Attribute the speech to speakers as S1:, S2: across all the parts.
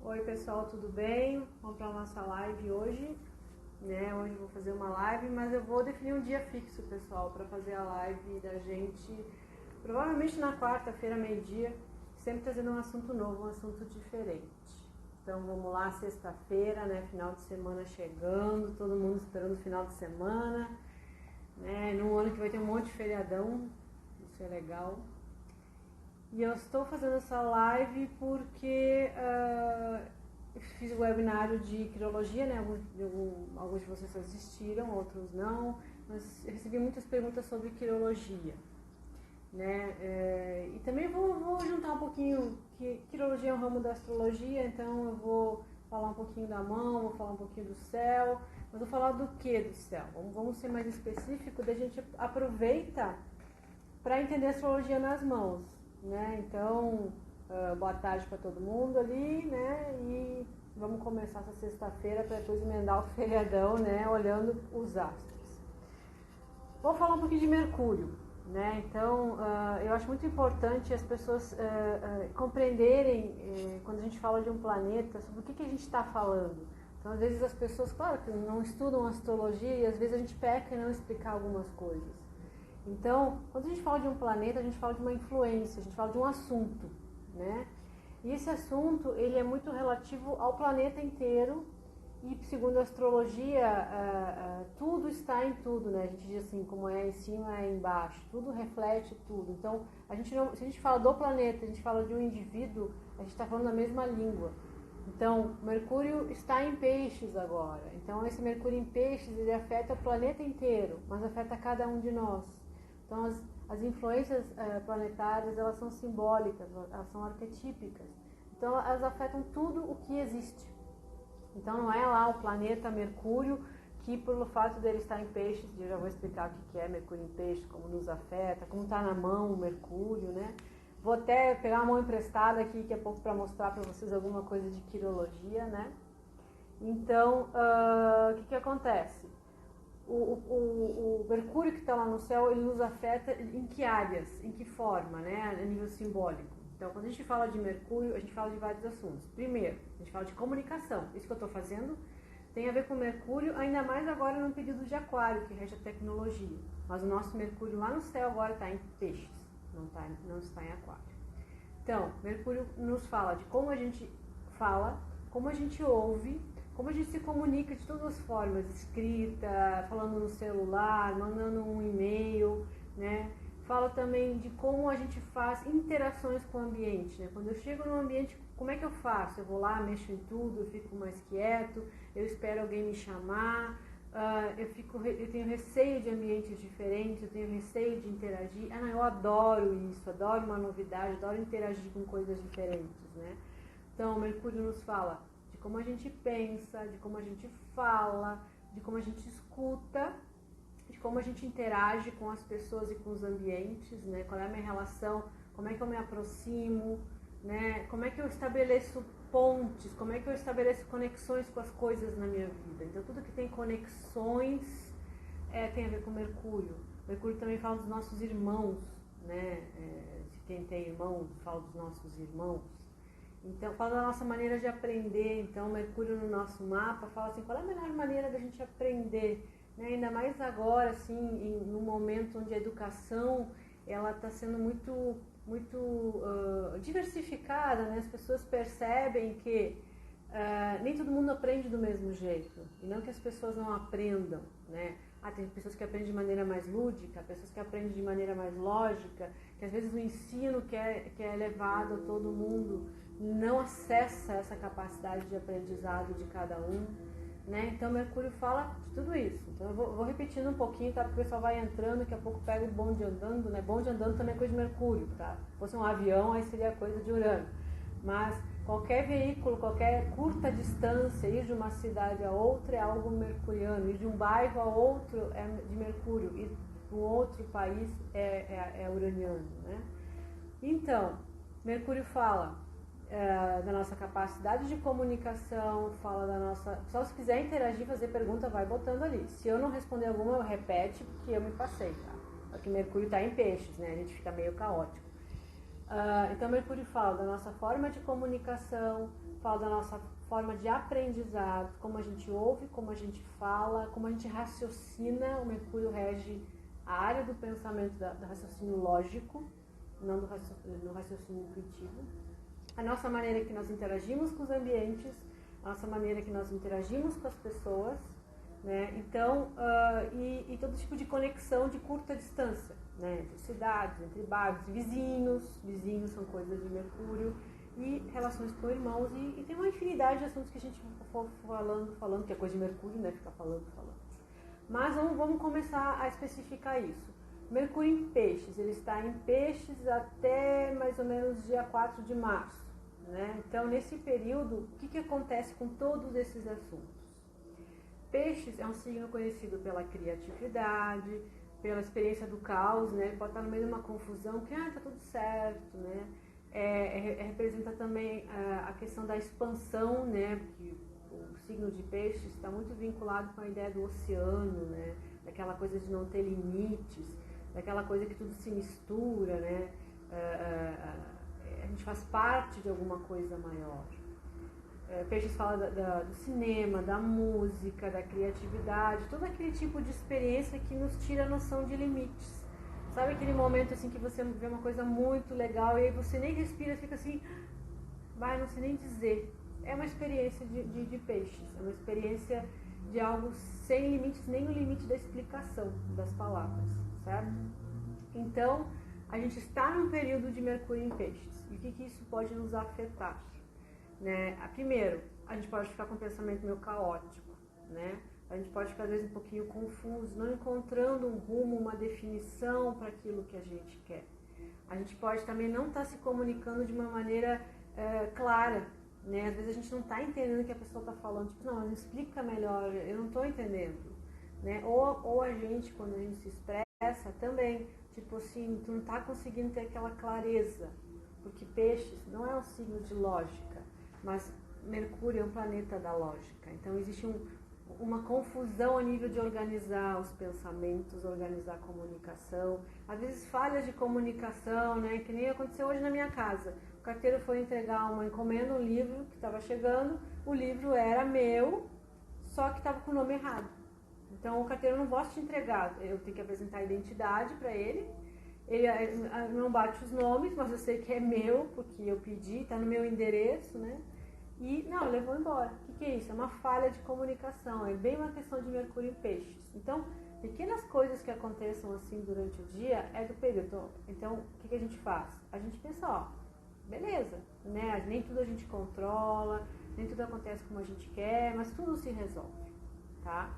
S1: Oi pessoal, tudo bem? Vamos para a nossa live hoje, né? Hoje eu vou fazer uma live, mas eu vou definir um dia fixo, pessoal, para fazer a live da gente, provavelmente na quarta-feira, meio-dia, sempre trazendo um assunto novo, um assunto diferente. Então vamos lá, sexta-feira, né? Final de semana chegando, todo mundo esperando o final de semana, né? Num ano que vai ter um monte de feriadão, isso é legal. E eu estou fazendo essa live porque eu fiz o webinário de criologia, né? Alguns de vocês assistiram, outros não, mas eu recebi muitas perguntas sobre criologia, né? E também vou juntar um pouquinho, que criologia é um ramo da astrologia, então eu vou falar um pouquinho da mão, vou falar um pouquinho do céu, mas vou falar do que do céu? Vamos ser mais específico, daí a gente aproveita para entender a astrologia nas mãos, né? Então, boa tarde para todo mundo ali, né? E vamos começar essa sexta-feira para depois emendar o feriadão, né? Olhando os astros. Vou falar um pouquinho de Mercúrio, né? Então, eu acho muito importante as pessoas compreenderem, quando a gente fala de um planeta, sobre o que a gente está falando. Então, às vezes as pessoas, claro, que não estudam astrologia e às vezes a gente peca em não explicar algumas coisas. Então, quando a gente fala de um planeta, a gente fala de uma influência, a gente fala de um assunto, né? E esse assunto, ele é muito relativo ao planeta inteiro e, segundo a astrologia, tudo está em tudo, né? A gente diz assim, como é em cima, é embaixo, tudo reflete tudo. Então, se a gente fala do planeta, a gente fala de um indivíduo, a gente está falando a mesma língua. Então, Mercúrio está em peixes agora. Então, esse Mercúrio em peixes, ele afeta o planeta inteiro, mas afeta cada um de nós. Então, as influências planetárias, elas são simbólicas, elas são arquetípicas. Então, elas afetam tudo o que existe. Então, não é lá o planeta Mercúrio, que pelo fato dele estar em peixes, eu já vou explicar o que é Mercúrio em peixes, como nos afeta, como está na mão o Mercúrio, né? Vou até pegar uma mão emprestada aqui daqui a pouco para mostrar para vocês alguma coisa de quirologia, né? Então, o que acontece? O Mercúrio que está lá no céu, ele nos afeta em que áreas, em que forma, né, a nível simbólico. Então, quando a gente fala de Mercúrio, a gente fala de vários assuntos. Primeiro, a gente fala de comunicação. Isso que eu estou fazendo tem a ver com Mercúrio, ainda mais agora no período de Aquário, que rege a tecnologia. Mas o nosso Mercúrio lá no céu agora está em peixes, não está em Aquário. Então, Mercúrio nos fala de como a gente fala, como a gente ouve, como a gente se comunica de todas as formas, escrita, falando no celular, mandando um e-mail, né? Fala também de como a gente faz interações com o ambiente, né? Quando eu chego no ambiente, como é que eu faço? Eu vou lá, mexo em tudo, eu fico mais quieto, eu espero alguém me chamar, eu tenho receio de ambientes diferentes, eu tenho receio de interagir. Não, eu adoro isso, adoro uma novidade, adoro interagir com coisas diferentes, né? Então, Mercúrio nos fala de como a gente pensa, de como a gente fala, de como a gente escuta, de como a gente interage com as pessoas e com os ambientes, né? Qual é a minha relação, como é que eu me aproximo, né? Como é que eu estabeleço pontes, como é que eu estabeleço conexões com as coisas na minha vida. Então, tudo que tem conexões tem a ver com Mercúrio. Mercúrio também fala dos nossos irmãos, né? Se quem tem irmãos, fala dos nossos irmãos. Então, fala da nossa maneira de aprender. Então, Mercúrio no nosso mapa fala assim, qual é a melhor maneira da gente aprender, né? Ainda mais agora, assim, num momento onde a educação ela está sendo muito diversificada, né? As pessoas percebem que nem todo mundo aprende do mesmo jeito, e não que as pessoas não aprendam, né? Tem pessoas que aprendem de maneira mais lúdica, pessoas que aprendem de maneira mais lógica, que às vezes o ensino que é levado a todo mundo não acessa essa capacidade de aprendizado de cada um, né? Então Mercúrio fala de tudo isso. Então eu vou repetindo um pouquinho, tá? Porque o pessoal vai entrando, daqui a pouco pega o bonde andando, né? Bonde andando também é coisa de Mercúrio, tá? Se fosse um avião, aí seria coisa de Urano. Mas qualquer veículo, qualquer curta distância, ir de uma cidade a outra é algo mercuriano, ir de um bairro a outro é de Mercúrio, ir de um outro país é uraniano, né? Então, Mercúrio fala da nossa capacidade de comunicação, fala da nossa... Só se quiser interagir, fazer pergunta, vai botando ali. Se eu não responder alguma, eu repete, porque eu me passei, tá? Porque Mercúrio está em peixes, né? A gente fica meio caótico. Então Mercúrio fala da nossa forma de comunicação, fala da nossa forma de aprendizado, como a gente ouve, como a gente fala, como a gente raciocina. O Mercúrio rege a área do pensamento do raciocínio lógico, não do raciocínio intuitivo. A nossa maneira que nós interagimos com os ambientes, a nossa maneira que nós interagimos com as pessoas, né? Então, e todo tipo de conexão de curta distância, né? Entre cidades, entre bairros, vizinhos são coisas de Mercúrio, e relações com irmãos, e tem uma infinidade de assuntos que a gente for falando, que é coisa de Mercúrio, né? Ficar falando. Mas vamos começar a especificar isso. Mercúrio em Peixes, ele está em Peixes até mais ou menos dia 4 de março, né? Então, nesse período, o que acontece com todos esses assuntos? Peixes é um signo conhecido pela criatividade, pela experiência do caos, né? Pode estar no meio de uma confusão, que tá tudo certo, né? Representa também a questão da expansão, né? Porque o signo de Peixes está muito vinculado com a ideia do oceano, né? Daquela coisa de não ter limites, daquela coisa que tudo se mistura, né? A gente faz parte de alguma coisa maior. Peixes fala do cinema, da música, da criatividade, todo aquele tipo de experiência que nos tira a noção de limites. Sabe aquele momento assim que você vê uma coisa muito legal e aí você nem respira, fica assim, não sei nem dizer. É uma experiência de Peixes, é uma experiência de algo sem limites, nem o limite da explicação das palavras, certo? Então, a gente está num período de Mercúrio em Peixes. E o que isso pode nos afetar? Né? Primeiro, a gente pode ficar com um pensamento meio caótico, né? A gente pode ficar às vezes um pouquinho confuso, não encontrando um rumo, uma definição para aquilo que a gente quer. A gente pode também não estar se comunicando de uma maneira clara, né? Às vezes a gente não está entendendo o que a pessoa está falando, tipo, não, explica melhor, eu não estou entendendo, né? Ou a gente, quando a gente se expressa também, tipo assim, tu não está conseguindo ter aquela clareza, porque Peixes não é um signo de lógica, mas Mercúrio é um planeta da lógica. Então existe uma confusão a nível de organizar os pensamentos, organizar a comunicação. Às vezes falhas de comunicação, né? Que nem aconteceu hoje na minha casa. O carteiro foi entregar uma encomenda, um livro que estava chegando. O livro era meu, só que estava com o nome errado. Então o carteiro não pode te entregar. Eu tenho que apresentar a identidade para ele. Ele não bate os nomes, mas eu sei que é meu, porque eu pedi, está no meu endereço, né? E não, levou embora. O que é isso? É uma falha de comunicação, é bem uma questão de Mercúrio em Peixes. Então, pequenas coisas que aconteçam assim durante o dia é do período. Então, o que a gente faz? A gente pensa, beleza, né? Nem tudo a gente controla, nem tudo acontece como a gente quer, mas tudo se resolve, tá?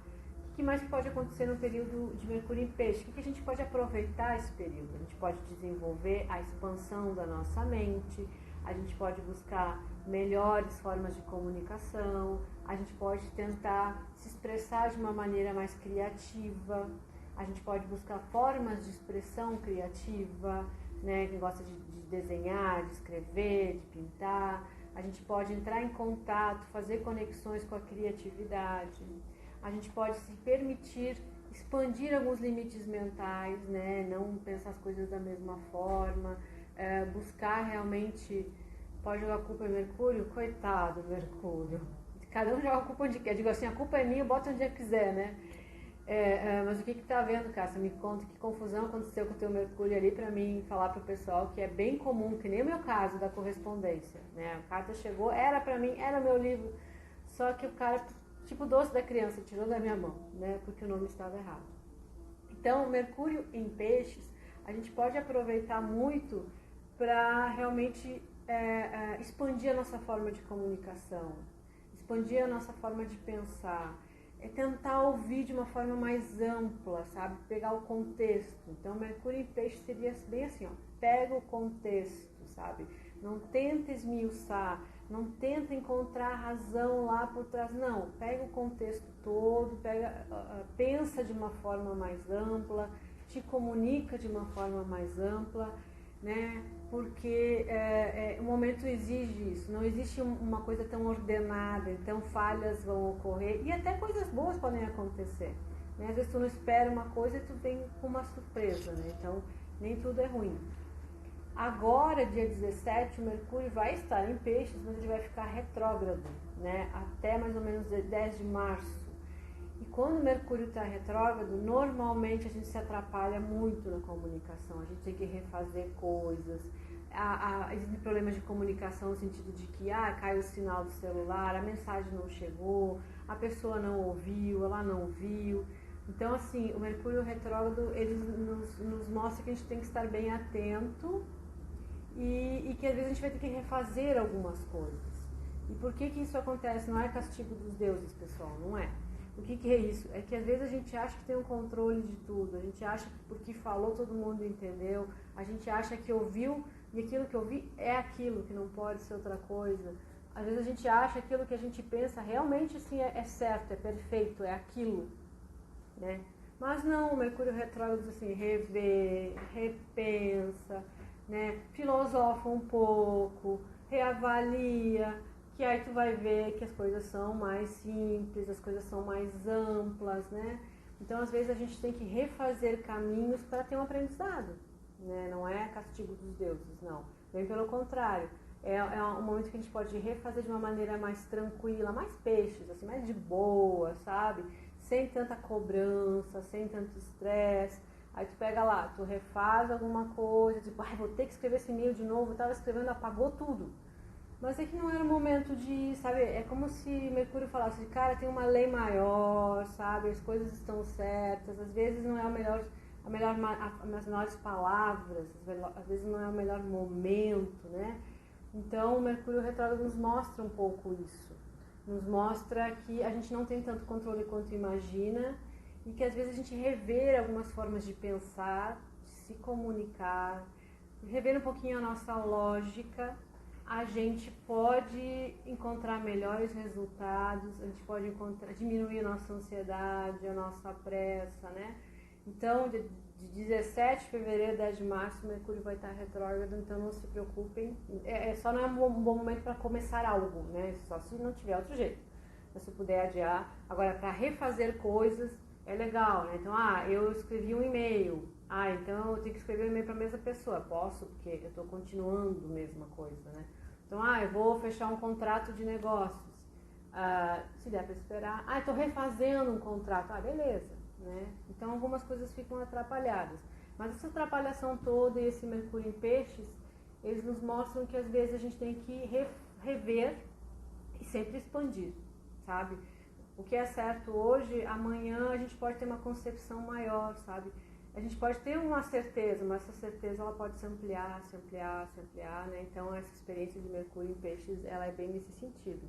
S1: O que mais pode acontecer no período de Mercúrio em Peixe? O que a gente pode aproveitar esse período? A gente pode desenvolver a expansão da nossa mente, a gente pode buscar melhores formas de comunicação, a gente pode tentar se expressar de uma maneira mais criativa, a gente pode buscar formas de expressão criativa, né? Quem gosta de desenhar, de escrever, de pintar, a gente pode entrar em contato, fazer conexões com a criatividade. A gente pode se permitir expandir alguns limites mentais, né? Não pensar as coisas da mesma forma, buscar realmente. Pode jogar a culpa em Mercúrio? Coitado, Mercúrio. Cada um joga a culpa onde quer. Digo assim, a culpa é minha, bota onde quiser, né? Mas o que tá vendo, Cássia? Me conta que confusão aconteceu com o teu Mercúrio ali pra mim falar pro pessoal que é bem comum, que nem o meu caso da correspondência, né? A carta chegou, era pra mim, era meu livro, só que o cara, tipo doce da criança, tirou da minha mão, né? Porque o nome estava errado. Então, Mercúrio em Peixes, a gente pode aproveitar muito para realmente expandir a nossa forma de comunicação, expandir a nossa forma de pensar, tentar ouvir de uma forma mais ampla, sabe? Pegar o contexto. Então, Mercúrio em Peixe seria bem assim, pega o contexto, sabe? Não tenta esmiuçar, não tenta encontrar a razão lá por trás, não. Pega o contexto todo, pensa de uma forma mais ampla, te comunica de uma forma mais ampla, né? Porque o momento exige isso, não existe uma coisa tão ordenada, então falhas vão ocorrer e até coisas boas podem acontecer, né? Às vezes tu não espera uma coisa e tu vem com uma surpresa, né? Então nem tudo é ruim. Agora, dia 17, o Mercúrio vai estar em Peixes, mas ele vai ficar retrógrado, né? Até mais ou menos 10 de março. E quando o Mercúrio está retrógrado, normalmente a gente se atrapalha muito na comunicação. A gente tem que refazer coisas. Existem problemas de comunicação no sentido de que caiu o sinal do celular, a mensagem não chegou, a pessoa não ouviu, ela não viu. Então, assim, o Mercúrio retrógrado, ele nos mostra que a gente tem que estar bem atento e que às vezes a gente vai ter que refazer algumas coisas. E por que isso acontece? Não é castigo dos deuses, pessoal, não é. O que é isso? É que às vezes a gente acha que tem um controle de tudo, a gente acha que porque falou todo mundo entendeu, a gente acha que ouviu e aquilo que ouvi é aquilo, que não pode ser outra coisa. Às vezes a gente acha aquilo que a gente pensa realmente assim é certo, é perfeito, é aquilo, né? Mas não, o Mercúrio retrógrado assim, revê, repensa, né? Filosofa um pouco, reavalia, que aí tu vai ver que as coisas são mais simples, as coisas são mais amplas, né? Então, às vezes, a gente tem que refazer caminhos para ter um aprendizado, né? Não é castigo dos deuses, não. Bem pelo contrário. É um momento que a gente pode refazer de uma maneira mais tranquila, mais peixes, assim, mais de boa, sabe? Sem tanta cobrança, sem tanto estresse. Aí tu pega lá, tu refaz alguma coisa, tipo, vou ter que escrever esse e-mail de novo, eu tava escrevendo, apagou tudo. Mas é que não era o momento de, sabe, é como se Mercúrio falasse, cara, tem uma lei maior, sabe, as coisas estão certas, às vezes não é as melhores palavras, às vezes não é o melhor momento, né? Então o Mercúrio retrógrado nos mostra um pouco isso, nos mostra que a gente não tem tanto controle quanto imagina e que às vezes a gente rever algumas formas de pensar, de se comunicar, rever um pouquinho a nossa lógica, a gente pode encontrar melhores resultados, a gente pode diminuir a nossa ansiedade, a nossa pressa, né? Então, de 17 de fevereiro a 10 de março, o Mercúrio vai estar retrógrado, então não se preocupem. Só não é um bom momento para começar algo, né? Só se não tiver outro jeito. Mas se puder adiar. Agora, para refazer coisas, é legal, né? Então, eu escrevi um e-mail. Então eu tenho que escrever um e-mail para a mesma pessoa. Posso, porque eu estou continuando a mesma coisa, né? Então, eu vou fechar um contrato de negócios. Se der para esperar. Estou refazendo um contrato. Beleza, né? Então, algumas coisas ficam atrapalhadas. Mas essa atrapalhação toda e esse Mercúrio em Peixes, eles nos mostram que às vezes a gente tem que rever e sempre expandir, sabe? O que é certo hoje, amanhã a gente pode ter uma concepção maior, sabe? A gente pode ter uma certeza, mas essa certeza ela pode se ampliar, né? Então essa experiência de Mercúrio em Peixes, ela é bem nesse sentido,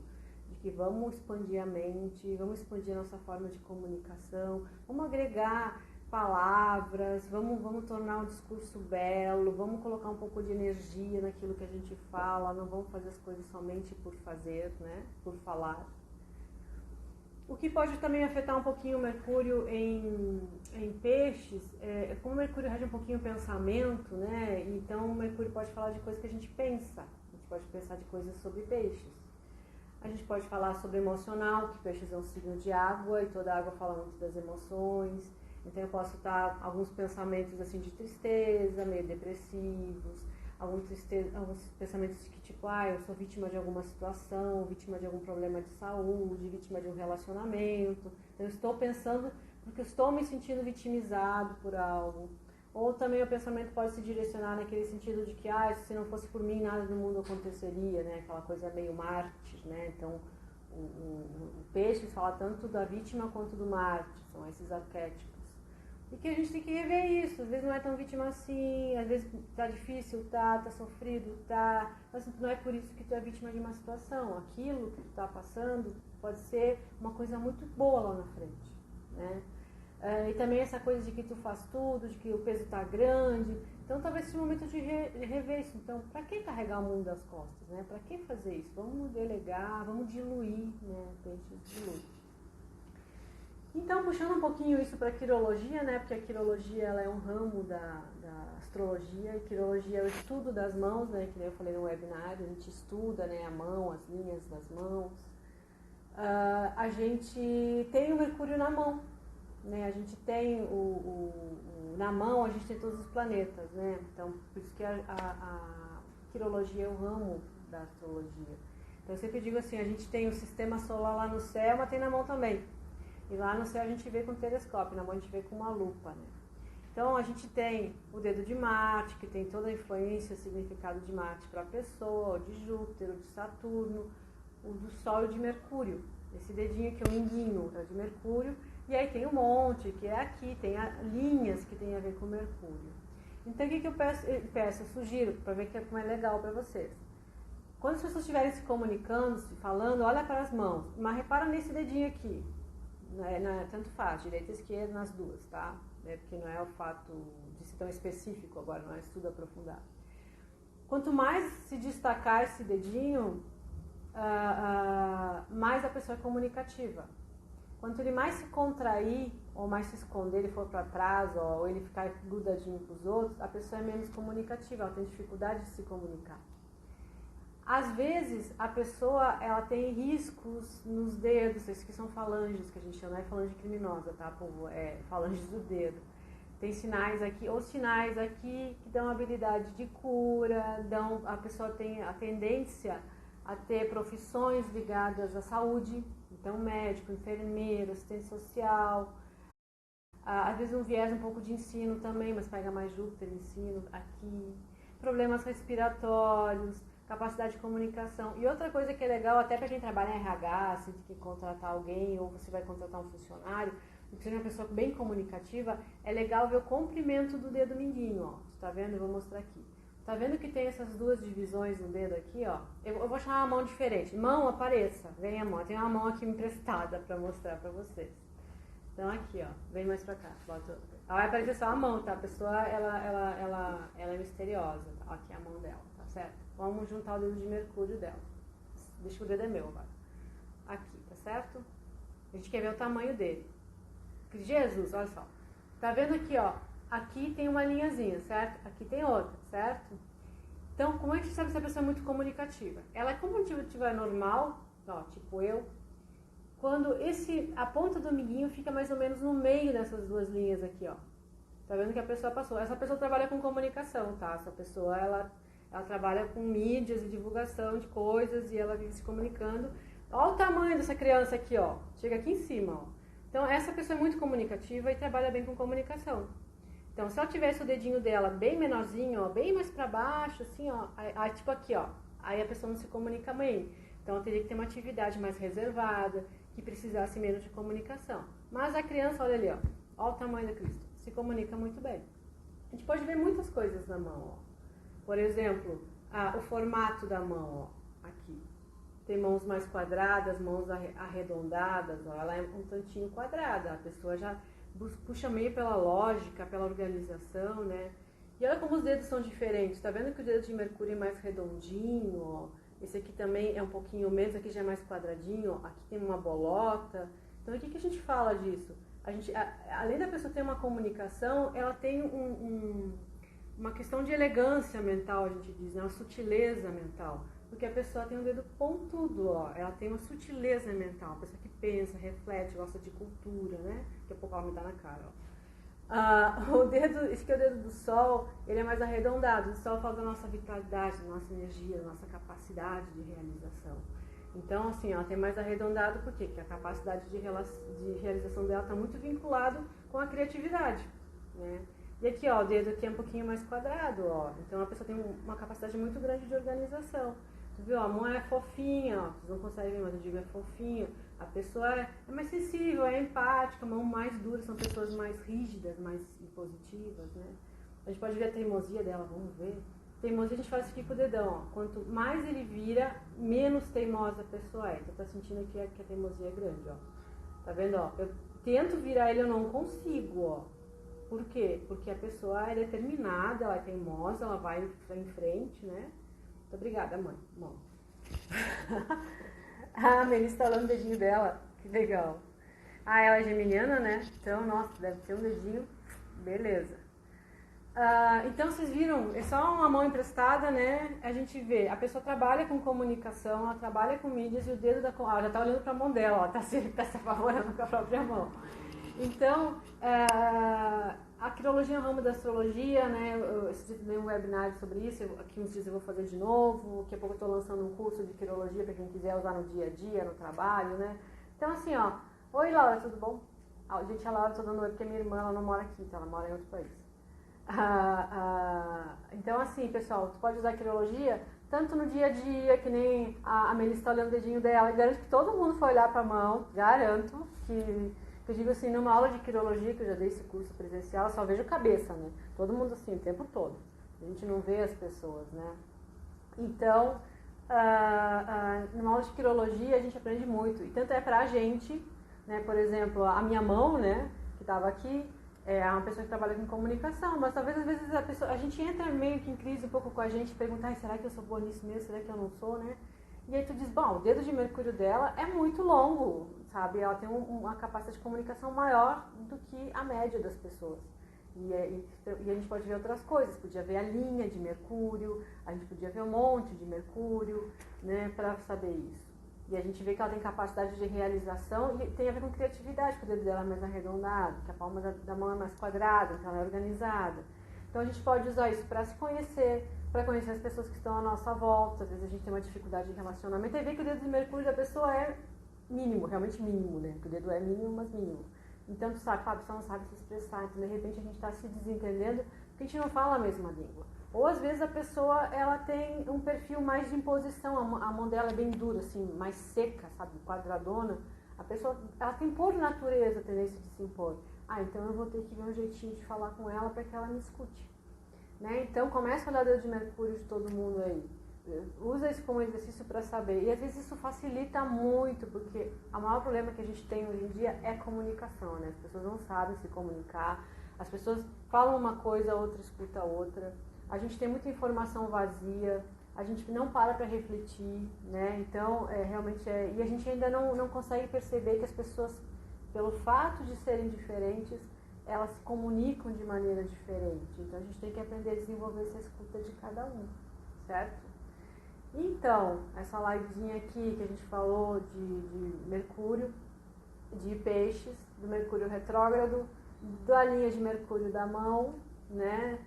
S1: de que vamos expandir a mente, vamos expandir a nossa forma de comunicação, vamos agregar palavras, vamos tornar o discurso belo, vamos colocar um pouco de energia naquilo que a gente fala, não vamos fazer as coisas somente por fazer, né? Por falar. O que pode também afetar um pouquinho o Mercúrio em Peixes, como o Mercúrio rege um pouquinho o pensamento, né? Então o Mercúrio pode falar de coisas que a gente pensa, a gente pode pensar de coisas sobre peixes. A gente pode falar sobre emocional, que peixes é um signo de água e toda água fala muito das emoções. Então eu posso estar alguns pensamentos assim de tristeza, meio depressivos, alguns pensamentos de que tipo, eu sou vítima de alguma situação, vítima de algum problema de saúde, vítima de um relacionamento. Então eu estou pensando porque eu estou me sentindo vitimizado por algo. Ou também o pensamento pode se direcionar naquele sentido de que, se não fosse por mim, nada no mundo aconteceria, né? Aquela coisa meio mártir, né? Então o peixe fala tanto da vítima quanto do mártir, são esses arquétipos. E que a gente tem que rever isso, às vezes não é tão vítima assim, às vezes tá difícil, tá sofrido, mas não é por isso que tu é vítima de uma situação. Aquilo que tu tá passando pode ser uma coisa muito boa lá na frente, né? E também essa coisa de que tu faz tudo, de que o peso tá grande, então talvez seja o momento de rever isso. Então, para que carregar o mundo das costas, né? Para que fazer isso? Vamos delegar, vamos diluir, né? Peixe dilui. Então, puxando um pouquinho isso para a quirologia, né? Porque a quirologia ela é um ramo da astrologia, e quirologia é o estudo das mãos, né? Que nem eu falei no webinário, a gente estuda, né, a mão, as linhas das mãos. A gente tem o Mercúrio na mão, né? A gente tem na mão, a gente tem todos os planetas, né? Então, por isso que a quirologia é o ramo da astrologia. Então, eu sempre digo assim, a gente tem o sistema solar lá no céu, mas tem na mão também. E lá no céu a gente vê com telescópio, na mão a gente vê com uma lupa, né? Então, a gente tem o dedo de Marte, que tem toda a influência, o significado de Marte para a pessoa, o de Júpiter, o de Saturno, o do Sol e o de Mercúrio. Esse dedinho aqui, o minguinho, é o de Mercúrio. E aí tem um monte, que é aqui, tem linhas que tem a ver com Mercúrio. Então, o que eu peço? Eu sugiro, para ver como é legal para vocês. Quando as pessoas estiverem se comunicando, se falando, olha para as mãos. Mas repara nesse dedinho aqui. Tanto faz, direita e esquerda nas duas, tá? Porque não é o fato de ser tão específico agora, não é estudo aprofundado. Quanto mais se destacar esse dedinho, mais a pessoa é comunicativa. Quanto ele mais se contrair, ou mais se esconder, ele for para trás, ou ele ficar grudadinho com os outros, a pessoa é menos comunicativa, ela tem dificuldade de se comunicar. Às vezes, a pessoa ela tem riscos nos dedos, esses que são falanges, que a gente chama, não é falange criminosa, tá, povo? É falanges do dedo. Tem sinais aqui, ou sinais aqui que dão habilidade de cura, a pessoa tem a tendência a ter profissões ligadas à saúde, então médico, enfermeiro, assistente social, às vezes um viés um pouco de ensino também, mas pega mais Júpiter, ensino aqui, problemas respiratórios, capacidade de comunicação. E outra coisa que é legal, até para quem trabalha em RH, se tem que contratar alguém ou você vai contratar um funcionário, se você é uma pessoa bem comunicativa, é legal ver o comprimento do dedo mindinho, ó. Você tá vendo? Eu vou mostrar aqui. Tá vendo que tem essas duas divisões no dedo aqui, ó? Eu vou chamar uma mão diferente. Mão, apareça. Vem a mão. Eu tenho uma mão aqui emprestada para mostrar para vocês. Então aqui, ó. Vem mais pra cá. Bota. Ela vai aparecer só a mão, tá? A pessoa, ela é misteriosa. Tá? Aqui é a mão dela, tá certo? Vamos juntar o dedo de Mercúrio dela. Deixa que o dedo é meu agora. Aqui, tá certo? A gente quer ver o tamanho dele. Jesus, olha só. Tá vendo aqui, ó? Aqui tem uma linhazinha, certo? Aqui tem outra, certo? Então, como é que você sabe se a pessoa é muito comunicativa? Ela é comunicativa normal, ó, tipo eu, quando a ponta do amiguinho fica mais ou menos no meio dessas duas linhas aqui, ó. Tá vendo que a pessoa passou? Essa pessoa trabalha com comunicação, tá? Essa pessoa, ela trabalha com mídias e divulgação de coisas e ela vive se comunicando. Olha o tamanho dessa criança aqui, ó. Chega aqui em cima, ó. Então, essa pessoa é muito comunicativa e trabalha bem com comunicação. Então, se ela tivesse o dedinho dela bem menorzinho, ó, bem mais para baixo, assim, ó, aí, tipo aqui, ó, aí a pessoa não se comunica bem. Então, ela teria que ter uma atividade mais reservada, que precisasse menos de comunicação. Mas a criança, olha ali, ó, olha o tamanho da Cristo, se comunica muito bem. A gente pode ver muitas coisas na mão, ó. Por exemplo, o formato da mão, ó, aqui. Tem mãos mais quadradas, mãos arredondadas, ó, ela é um tantinho quadrada, a pessoa já puxa meio pela lógica, pela organização, né? E olha como os dedos são diferentes, tá vendo que o dedo de Mercúrio é mais redondinho, ó. Esse aqui também é um pouquinho menos, aqui já é mais quadradinho, ó. Aqui tem uma bolota. Então, o que a gente fala disso? Além da pessoa ter uma comunicação, ela tem uma questão de elegância mental, a gente diz, né? Uma sutileza mental. Porque a pessoa tem um dedo pontudo, ó. Ela tem uma sutileza mental, uma pessoa que pensa, reflete, gosta de cultura, né? Daqui a pouco ela me dá na cara, ó. Esse aqui é o dedo do Sol, ele é mais arredondado. O Sol fala da nossa vitalidade, da nossa energia, da nossa capacidade de realização. Então, assim, ela tem mais arredondado, por quê? Porque a capacidade de realização dela está muito vinculado com a criatividade, né? E aqui, ó, o dedo aqui é um pouquinho mais quadrado, ó. Então, a pessoa tem uma capacidade muito grande de organização. Tu viu? A mão é fofinha, ó. Vocês não conseguem ver, mas eu digo é fofinho. A pessoa é mais sensível, é empática. A mão mais dura são pessoas mais rígidas, mais impositivas, né? A gente pode ver a teimosia dela, vamos ver. Teimosia a gente faz aqui com o dedão, ó. Quanto mais ele vira, menos teimosa a pessoa é. Então, tá sentindo aqui que a teimosia é grande, ó. Tá vendo, ó? Eu tento virar ele, eu não consigo, ó. Por quê? Porque a pessoa é determinada, ela é teimosa, ela vai em frente, né? Muito obrigada, mãe. Mão. A Melissa tá olhando o dedinho dela. Que legal. Ela é geminiana, né? Então, nossa, deve ter um dedinho. Beleza. Então, vocês viram? É só uma mão emprestada, né? A gente vê. A pessoa trabalha com comunicação, ela trabalha com mídias e o dedo da... Ela já tá olhando pra mão dela, ela tá se apavorando com a própria mão. Então, a quirologia é um ramo da astrologia, né? Eu dei um webinar sobre isso, aqui uns dias eu vou fazer de novo, daqui a pouco eu estou lançando um curso de quirologia para quem quiser usar no dia a dia, no trabalho, né? Então, assim, ó, oi Laura, tudo bom? Gente, a Laura, tô dando oi porque minha irmã, ela não mora aqui, então ela mora em outro país. Então, assim, pessoal, tu pode usar a quirologia tanto no dia a dia, que nem a Melissa está olhando o dedinho dela, e garanto que todo mundo foi olhar para a mão, garanto que eu digo assim, numa aula de quirologia, que eu já dei esse curso presencial, eu só vejo cabeça, né? Todo mundo assim, o tempo todo. A gente não vê as pessoas, né? Então, numa aula de quirologia a gente aprende muito, e tanto é pra gente, né? Por exemplo, a minha mão, né, que estava aqui, é uma pessoa que trabalha com comunicação, mas talvez às vezes a gente entra meio que em crise um pouco com a gente, perguntar, será que eu sou boa nisso mesmo, será que eu não sou, né? E aí tu diz, bom, o dedo de Mercúrio dela é muito longo, sabe? Ela tem uma capacidade de comunicação maior do que a média das pessoas. E a gente pode ver outras coisas, podia ver a linha de Mercúrio, a gente podia ver um monte de Mercúrio, né, para saber isso. E a gente vê que ela tem capacidade de realização e tem a ver com criatividade, porque o dedo dela é mais arredondado, que a palma da mão é mais quadrada, então ela é organizada. Então a gente pode usar isso para se conhecer, para conhecer as pessoas que estão à nossa volta. Às vezes a gente tem uma dificuldade de relacionamento e vê que o dedo de Mercúrio da pessoa é mínimo, realmente mínimo, né? Que o dedo é mínimo, mas mínimo. Então tu sabe, a pessoa não sabe se expressar, então de repente a gente está se desentendendo porque a gente não fala a mesma língua. Ou às vezes a pessoa, ela tem um perfil mais de imposição, a mão dela é bem dura, assim, mais seca, sabe, quadradona. A pessoa, ela tem por natureza a tendência de se impor. Então eu vou ter que ver um jeitinho de falar com ela para que ela me escute. Né? Então começa a olhar o dedo de Mercúrio de todo mundo aí. Usa isso como exercício para saber. E às vezes isso facilita muito, porque o maior problema que a gente tem hoje em dia é comunicação, né? As pessoas não sabem se comunicar, as pessoas falam uma coisa, a outra escuta a outra. A gente tem muita informação vazia, a gente não para refletir, né? Então, realmente e a gente ainda não consegue perceber que as pessoas, pelo fato de serem diferentes, elas se comunicam de maneira diferente. Então, a gente tem que aprender a desenvolver essa escuta de cada um, certo? Então, essa livezinha aqui que a gente falou de Mercúrio, de Peixes, do Mercúrio retrógrado, da linha de Mercúrio da mão, né?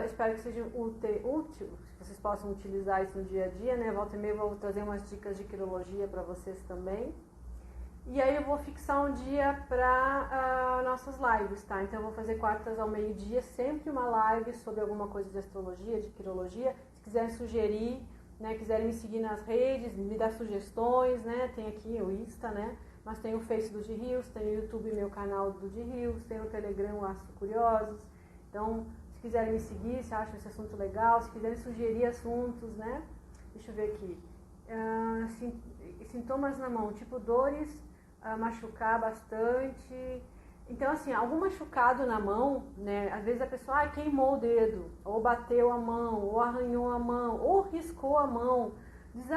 S1: Espero que seja útil, que vocês possam utilizar isso no dia a dia, né? Volta e meia eu vou trazer umas dicas de quirologia para vocês também. E aí eu vou fixar um dia para nossas lives, tá? Então eu vou fazer quartas ao meio-dia, sempre uma live sobre alguma coisa de astrologia, de quirologia. Se quiserem sugerir, né, quiserem me seguir nas redes, me dar sugestões, né? Tem aqui o Insta, né? Mas tem o Face do G-Rios, tem o YouTube, meu canal do G-Rios, tem o Telegram, o Astro Curiosos. Então, se quiserem me seguir, se acham esse assunto legal, se quiserem sugerir assuntos, né? Deixa eu ver aqui. Sintomas na mão, tipo dores, machucar bastante. Então, assim, algum machucado na mão, né? Às vezes a pessoa queimou o dedo, ou bateu a mão, ou arranhou a mão, ou riscou a mão. Diz,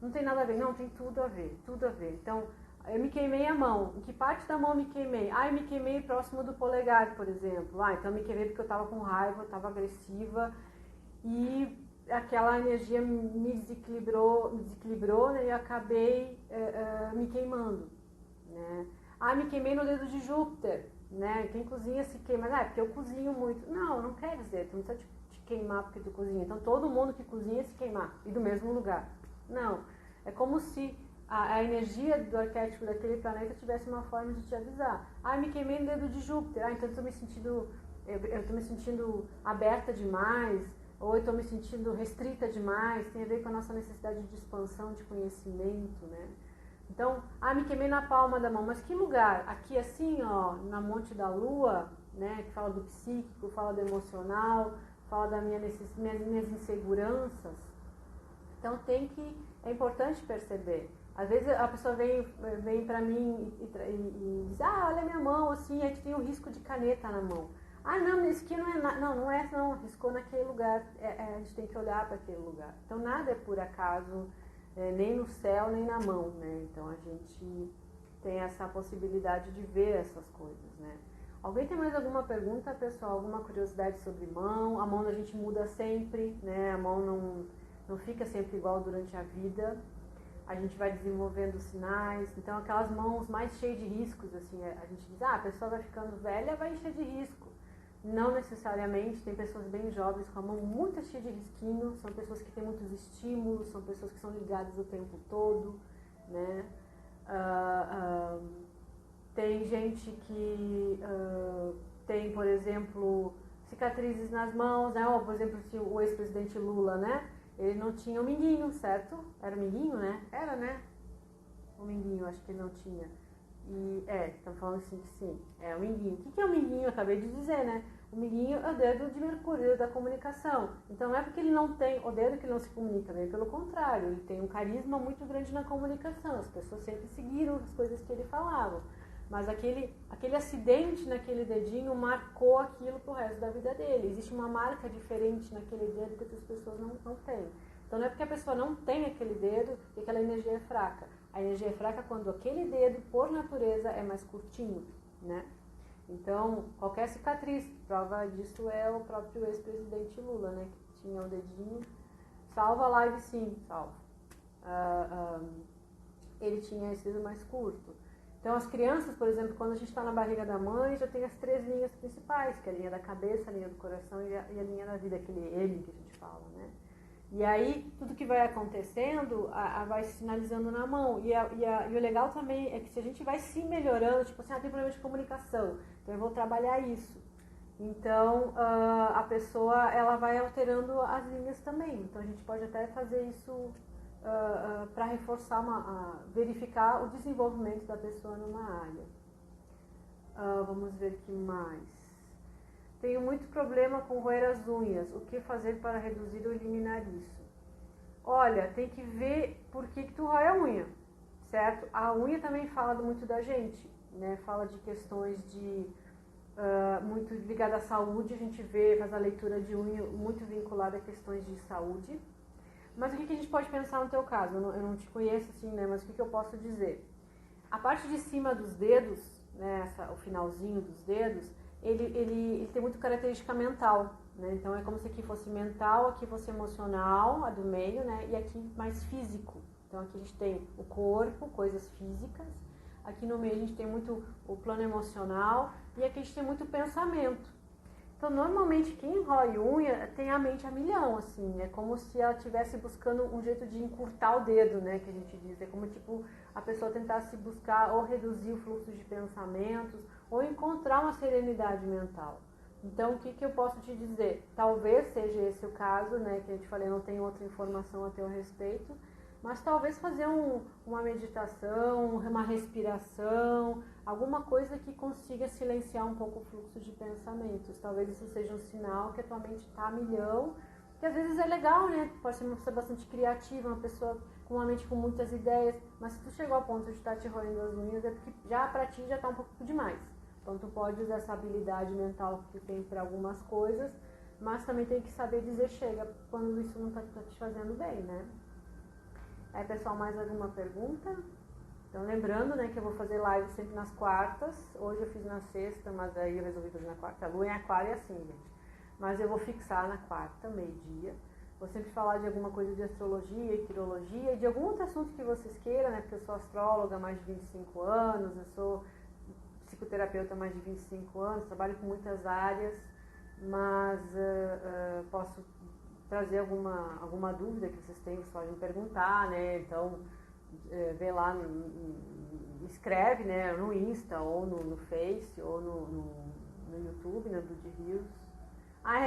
S1: não tem nada a ver. Não, tem tudo a ver, tudo a ver. Então, eu me queimei a mão. Em que parte da mão eu me queimei? Eu me queimei próximo do polegar, por exemplo. Então eu me queimei porque eu estava com raiva, eu estava agressiva e aquela energia me desequilibrou, né, e eu acabei me queimando, né? Me queimei no dedo de Júpiter, né? Quem cozinha se queima, porque eu cozinho muito. Não quer dizer, tu não precisa te queimar porque tu cozinha. Então todo mundo que cozinha se queimar, e do mesmo lugar. Não, é como se a energia do arquétipo daquele planeta tivesse uma forma de te avisar. Me queimei no dedo de Júpiter, então eu tô me sentindo aberta demais, ou eu estou me sentindo restrita demais, tem a ver com a nossa necessidade de expansão, de conhecimento, né? Então, me queimei na palma da mão, mas que lugar? Aqui assim, ó, na Monte da Lua, né, que fala do psíquico, fala do emocional, fala das minhas inseguranças. Então é importante perceber. Às vezes a pessoa vem pra mim e diz, olha a minha mão, assim, aí tu tem um risco de caneta na mão. Não, isso aqui não é nada. Não, riscou naquele lugar. A gente tem que olhar para aquele lugar. Então nada é por acaso, nem no céu, nem na mão, né? Então a gente tem essa possibilidade de ver essas coisas, né? Alguém tem mais alguma pergunta, pessoal? Alguma curiosidade sobre mão? A mão da gente muda sempre, né? A mão não fica sempre igual durante a vida. a gente vai desenvolvendo sinais. Então, aquelas mãos mais cheias de riscos, assim, a gente diz, a pessoa vai ficando velha, vai encher de risco. Não necessariamente, tem pessoas bem jovens com a mão muito cheia de risquinho, são pessoas que têm muitos estímulos, são pessoas que são ligadas o tempo todo, né? Tem gente que tem, por exemplo, cicatrizes nas mãos, né? Ou, por exemplo, o ex-presidente Lula, né? Ele não tinha o minguinho, certo? Era o minguinho, né? Era, né? O minguinho, acho que ele não tinha. E, estão falando assim que sim, é o minguinho. O que é o minguinho? Eu acabei de dizer, né? O minguinho é o dedo de Mercúrio, da comunicação. Então não é porque ele não tem o dedo que ele não se comunica, bem pelo contrário, ele tem um carisma muito grande na comunicação. As pessoas sempre seguiram as coisas que ele falava. Mas aquele acidente naquele dedinho marcou aquilo pro resto da vida dele. Existe uma marca diferente naquele dedo que outras pessoas não têm. Então não é porque a pessoa não tem aquele dedo que aquela energia é fraca. A energia é fraca quando aquele dedo, por natureza, é mais curtinho, né? Então, qualquer cicatriz, prova disso é o próprio ex-presidente Lula, né? Que tinha o dedinho. Salva a live, sim, salva. Ele tinha esse dedo mais curto. Então, as crianças, por exemplo, quando a gente está na barriga da mãe, já tem as 3 linhas principais, que é a linha da cabeça, a linha do coração e a linha da vida, aquele M que a gente fala, né? E aí, tudo que vai acontecendo, vai se sinalizando na mão. E o legal também é que se a gente vai se melhorando, tipo assim, tem problema de comunicação, então eu vou trabalhar isso. Então, a pessoa, ela vai alterando as linhas também. Então, a gente pode até fazer isso para reforçar, verificar o desenvolvimento da pessoa numa área. Vamos ver o que mais. Tenho muito problema com roer as unhas. O que fazer para reduzir ou eliminar isso? Olha, tem que ver por que tu rói a unha, certo? A unha também fala muito da gente, né? Fala de questões muito ligada à saúde. A gente faz a leitura de unha muito vinculada a questões de saúde. Mas o que a gente pode pensar no teu caso? Eu não te conheço assim, né? Mas o que eu posso dizer? A parte de cima dos dedos, né? O finalzinho dos dedos, ele tem muito característica mental, né? Então é como se aqui fosse mental, aqui fosse emocional, a do meio, né? E aqui mais físico. Então aqui a gente tem o corpo, coisas físicas. Aqui no meio a gente tem muito o plano emocional e aqui a gente tem muito pensamento. Então, normalmente, quem rói unha tem a mente a milhão, assim. É como se ela estivesse buscando um jeito de encurtar o dedo, né, que a gente diz. É como, tipo, a pessoa tentasse buscar ou reduzir o fluxo de pensamentos ou encontrar uma serenidade mental. Então, o que eu posso te dizer? Talvez seja esse o caso, né, que eu te falei, não tenho outra informação a teu respeito, mas talvez fazer uma meditação, uma respiração, alguma coisa que consiga silenciar um pouco o fluxo de pensamentos. Talvez isso seja um sinal que a tua mente está a milhão, que às vezes é legal, né? Pode ser uma pessoa bastante criativa, uma pessoa com uma mente com muitas ideias, mas se tu chegou ao ponto de estar te roendo as unhas, é porque já pra ti já está um pouco demais. Então tu pode usar essa habilidade mental que tu tem para algumas coisas, mas também tem que saber dizer chega quando isso não está te fazendo bem, né? Aí, pessoal, mais alguma pergunta? Então, lembrando, né, que eu vou fazer live sempre nas quartas. Hoje eu fiz na sexta, mas aí eu resolvi fazer na quarta. A lua em aquário é assim, gente. Mas eu vou fixar na quarta, meio-dia. Vou sempre falar de alguma coisa de astrologia e quirologia e de algum outro assunto que vocês queiram, né? Porque eu sou astróloga há mais de 25 anos, eu sou psicoterapeuta há mais de 25 anos, trabalho com muitas áreas, mas posso trazer alguma dúvida que vocês tenham, vocês podem me perguntar, né? Então, vê lá, escreve, né? No Insta, ou no Face, ou no YouTube, né? Do de Rios.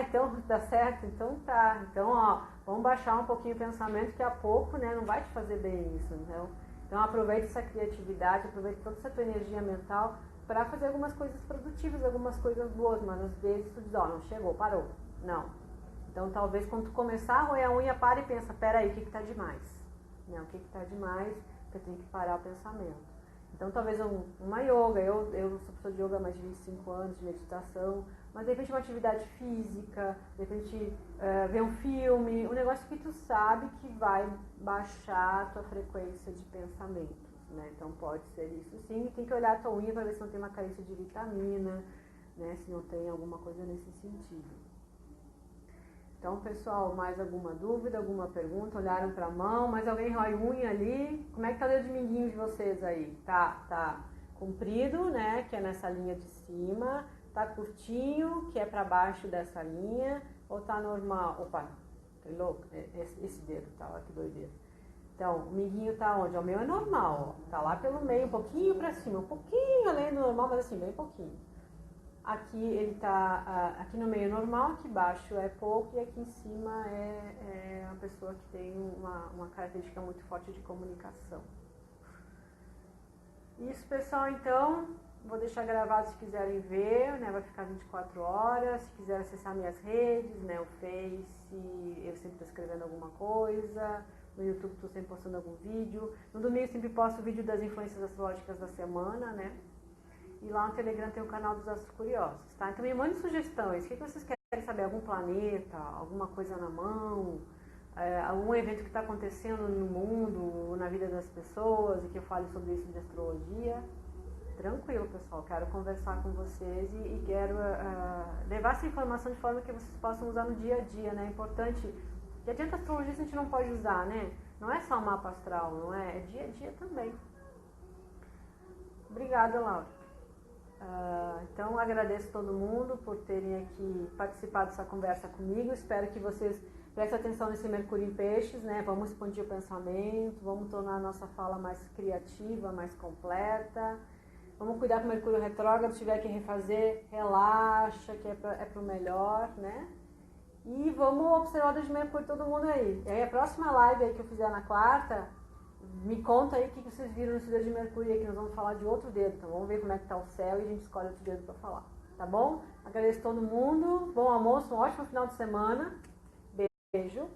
S1: Então, tá certo? Então tá. Então, vamos baixar um pouquinho o pensamento, que a pouco, né? Não vai te fazer bem isso, então aproveite essa criatividade, aproveite toda essa tua energia mental para fazer algumas coisas produtivas, algumas coisas boas, mas às vezes tu diz, não chegou, parou. Não. Então, talvez quando tu começar a roer a unha, para e pensa, peraí, o que tá demais? Né? O que tá demais, que eu tenho que parar o pensamento. Então, talvez uma yoga, eu sou professora de yoga há mais de 25 anos, de meditação, mas de repente uma atividade física, de repente ver um filme, um negócio que tu sabe que vai baixar a tua frequência de pensamentos, né? Então, pode ser isso sim, tem que olhar a tua unha para ver se não tem uma carência de vitamina, né? Se não tem alguma coisa nesse sentido. Então, pessoal, mais alguma dúvida, alguma pergunta? Olharam para a mão? Mais alguém rói unha ali? Como é que tá o dedo de minguinho de vocês aí? Tá comprido, né, que é nessa linha de cima. Tá curtinho, que é para baixo dessa linha. Ou tá normal? Opa, que louco, esse dedo tá, olha que doideira. Então, o minguinho tá onde? O meu é normal, ó. Tá lá pelo meio, um pouquinho pra cima, um pouquinho além do normal, mas assim, bem pouquinho. Aqui ele tá, aqui no meio é normal, aqui embaixo é pouco e aqui em cima é uma pessoa que tem uma característica muito forte de comunicação. Isso, pessoal, então, vou deixar gravado se quiserem ver, né, vai ficar 24 horas, se quiser acessar minhas redes, né, o Face, eu sempre tô escrevendo alguma coisa, no YouTube estou sempre postando algum vídeo, no domingo sempre posto o vídeo das influências astrológicas da semana, né, e lá no Telegram tem o canal dos Astros Curiosos, tá? Então me mande sugestões, o que vocês querem saber, algum planeta, alguma coisa na mão, algum evento que está acontecendo no mundo, na vida das pessoas, e que eu fale sobre isso de astrologia. Tranquilo, pessoal, quero conversar com vocês e quero levar essa informação de forma que vocês possam usar no dia a dia, né? É importante, que adianta astrologia a gente não pode usar, né? Não é só mapa astral, não é? É dia a dia também. Obrigada, Laura. Então agradeço todo mundo por terem aqui participado dessa conversa comigo, espero que vocês prestem atenção nesse Mercúrio em Peixes, né? Vamos expandir o pensamento, vamos tornar a nossa fala mais criativa, mais completa, vamos cuidar com o Mercúrio retrógrado, se tiver que refazer, relaxa, que é pro melhor, né? E vamos observar o de Mercúrio todo mundo aí. E aí a próxima live aí que eu fizer na quarta, me conta aí o que vocês viram nesse dedo de Mercúrio aí, que nós vamos falar de outro dedo, então vamos ver como é que tá o céu e a gente escolhe outro dedo para falar, tá bom? Agradeço todo mundo, bom almoço, um ótimo final de semana, beijo.